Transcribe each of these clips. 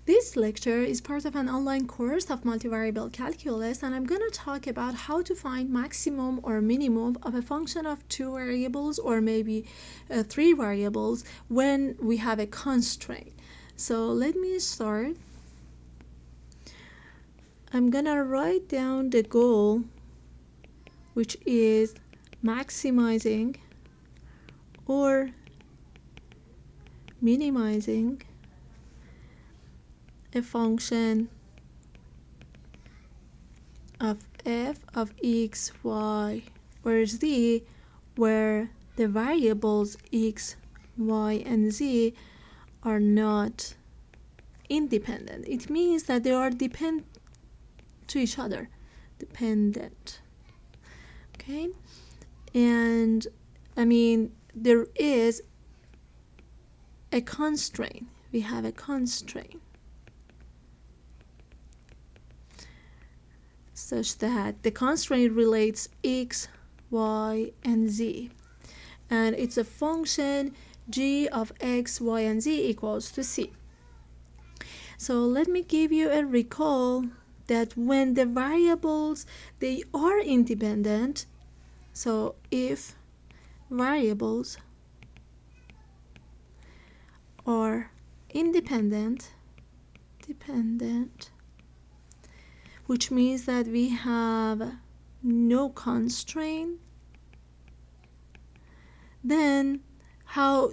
This lecture is part of an online course of multivariable calculus, and I'm going to talk about how to find maximum or minimum of a function of 2 variables or maybe 3 variables when we have a constraint. So let me start. I'm going to write down the goal, which is maximizing or minimizing a function of f of x, y, or z, where the variables x, y, and z are not independent. It means that they are dependent to each other. Dependent. Okay? And I mean, there is a constraint. We have a constraint such that the constraint relates x, y, and z. And it's a function g of x, y, and z equals to c. So let me give you a recall that when the variables, they are independent, so if variables are independent, which means that we have no constraint, then how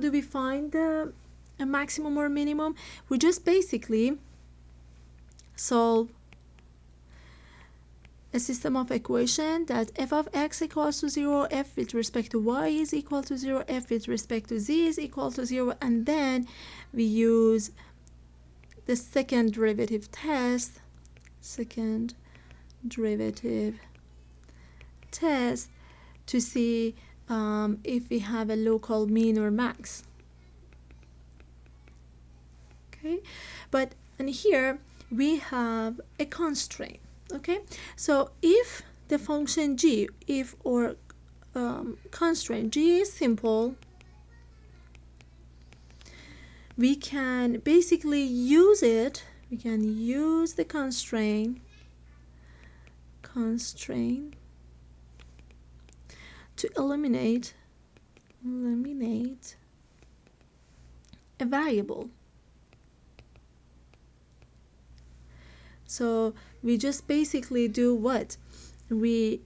do we find a maximum or minimum? We just basically solve a system of equation that f of x equals to 0, f with respect to y is equal to 0, f with respect to z is equal to 0, and then we use the second derivative test to see if we have a local mean or max. Okay, and here we have a constraint. Okay, so if the function g, constraint g is simple, we can basically use it. We can use the constraint to eliminate a variable. So we just basically do what? We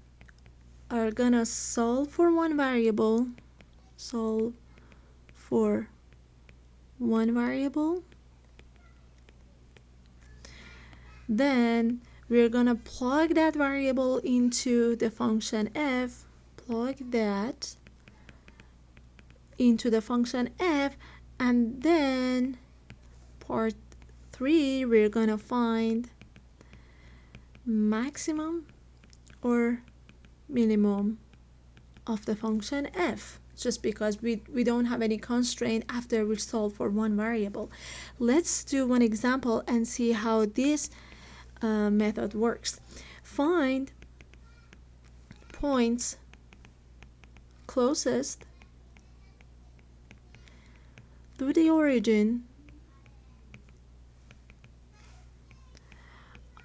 are gonna solve for one variable, then we're gonna plug that variable into the function f, and then part 3, we're gonna find maximum or minimum of the function f, just because we don't have any constraint after we solve for one variable. Let's do one example and see how this method works. Find points closest to the origin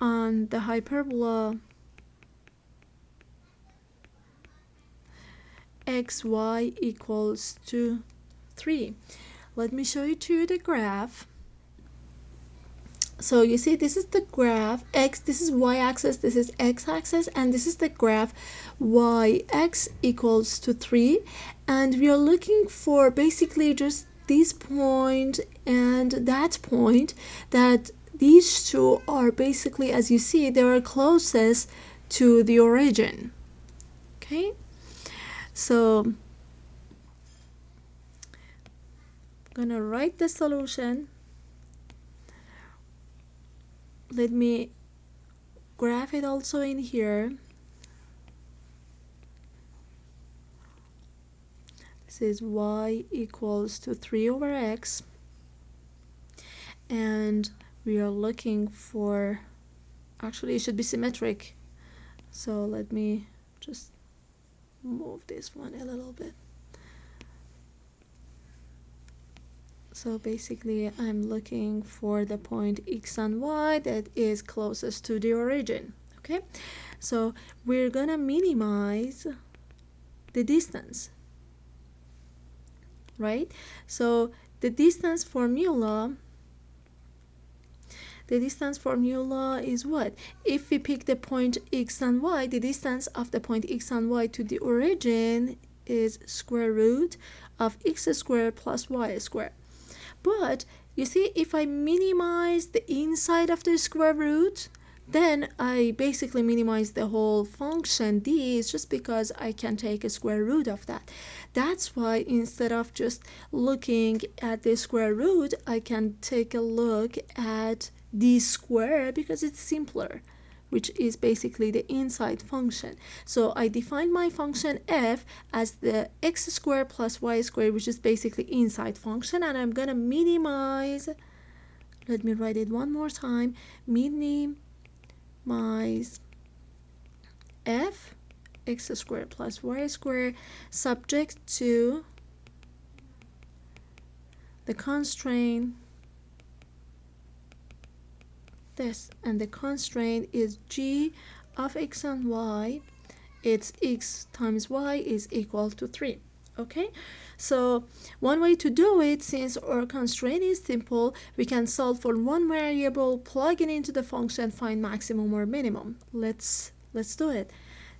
on the hyperbola xy equals to 3. Let me show you to the graph. So you see, this is the graph x, this is y-axis, this is x-axis, and this is the graph yx equals to 3, and we are looking for basically just this point and that point, that these two are basically, as you see, they are closest to the origin. Okay, so I'm gonna write the solution. Let me graph it also in here. This is y equals to 3 over x, and we are looking for, actually it should be symmetric, so let me just move this one a little bit. So basically I'm looking for the point x and y that is closest to the origin. Okay, so we're gonna minimize the distance, right? So the distance formula is what? If we pick the point x and y, the distance of the point x and y to the origin is square root of x squared plus y squared. But you see, if I minimize the inside of the square root, then I basically minimize the whole function d, is just because I can take a square root of that. That's why instead of just looking at the square root, I can take a look at d squared because it's simpler, which is basically the inside function. So I define my function f as the x squared plus y squared, which is basically inside function, and I'm gonna minimize, let me write it one more time, minimize f x squared plus y squared subject to the constraint this, and the constraint is g of x and y. It's x times y is equal to 3. Okay, so one way to do it, since our constraint is simple, we can solve for one variable, plug it into the function, find maximum or minimum. Let's do it.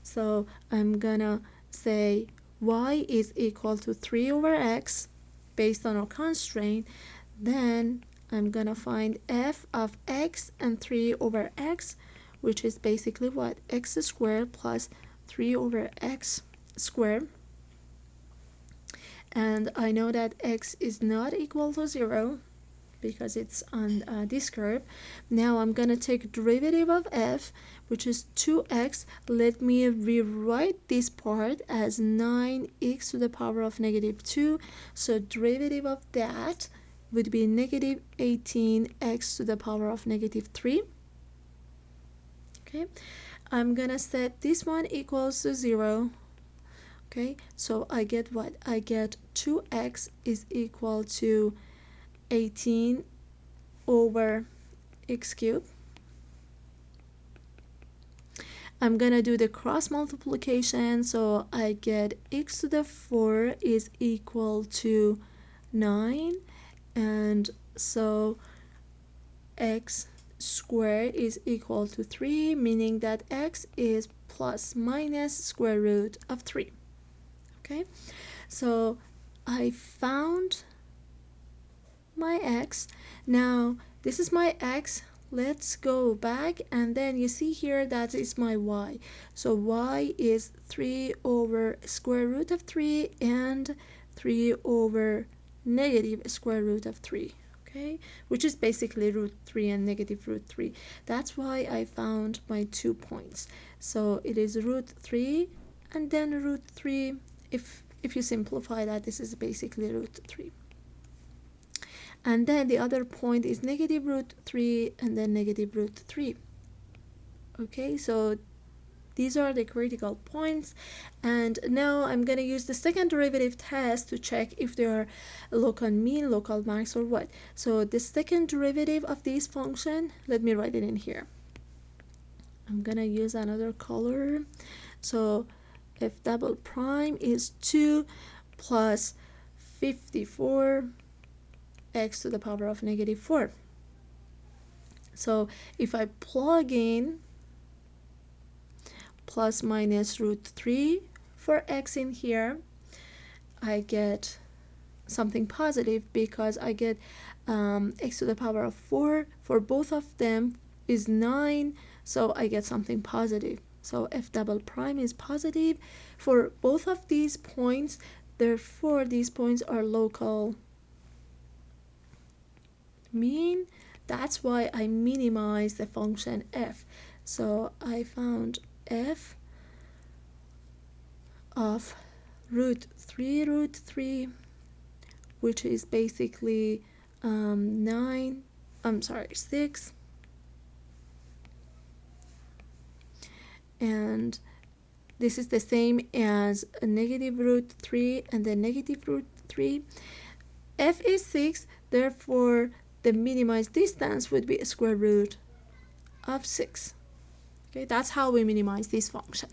So I'm gonna say y is equal to 3 over x based on our constraint. Then I'm gonna find f of x and 3 over x, which is basically what? X squared plus 3 over x squared. And I know that x is not equal to 0 because it's on this curve. Now I'm gonna take derivative of f, which is 2x. Let me rewrite this part as 9x to the power of negative 2. So derivative of that would be negative 18x to the power of negative 3. Okay, I'm gonna set this one equals to 0. Okay, so I get what? I get 2x is equal to 18 over x cubed. I'm gonna do the cross multiplication, so I get x to the 4 is equal to 9, and so x squared is equal to 3, meaning that x is plus minus square root of 3. Okay, so I found my x. Now this is my x. Let's go back, and then you see here that is my y. So y is 3 over square root of 3 and 3 over negative square root of 3. Okay, which is basically root 3 and negative root 3. That's why I found my 2 points. So it is root 3 and then root 3. If you simplify that, this is basically root 3. And then the other point is negative root 3 and then negative root 3. Okay, so these are the critical points. And now I'm going to use the second derivative test to check if they are local mean, local max, or what. So the second derivative of this function, let me write it in here. I'm going to use another color. So f double prime is 2 plus 54 x to the power of negative 4. So if I plug in plus minus root 3 for x in here, I get something positive because I get x to the power of 4 for both of them is 9, so I get something positive. So f double prime is positive for both of these points, therefore these points are local mean. That's why I minimize the function f. So I found f of root 3, which is basically 6, and this is the same as a negative root 3 and then negative root 3. F is 6, Therefore, the minimized distance would be square root of 6. Okay, that's how we minimize this function.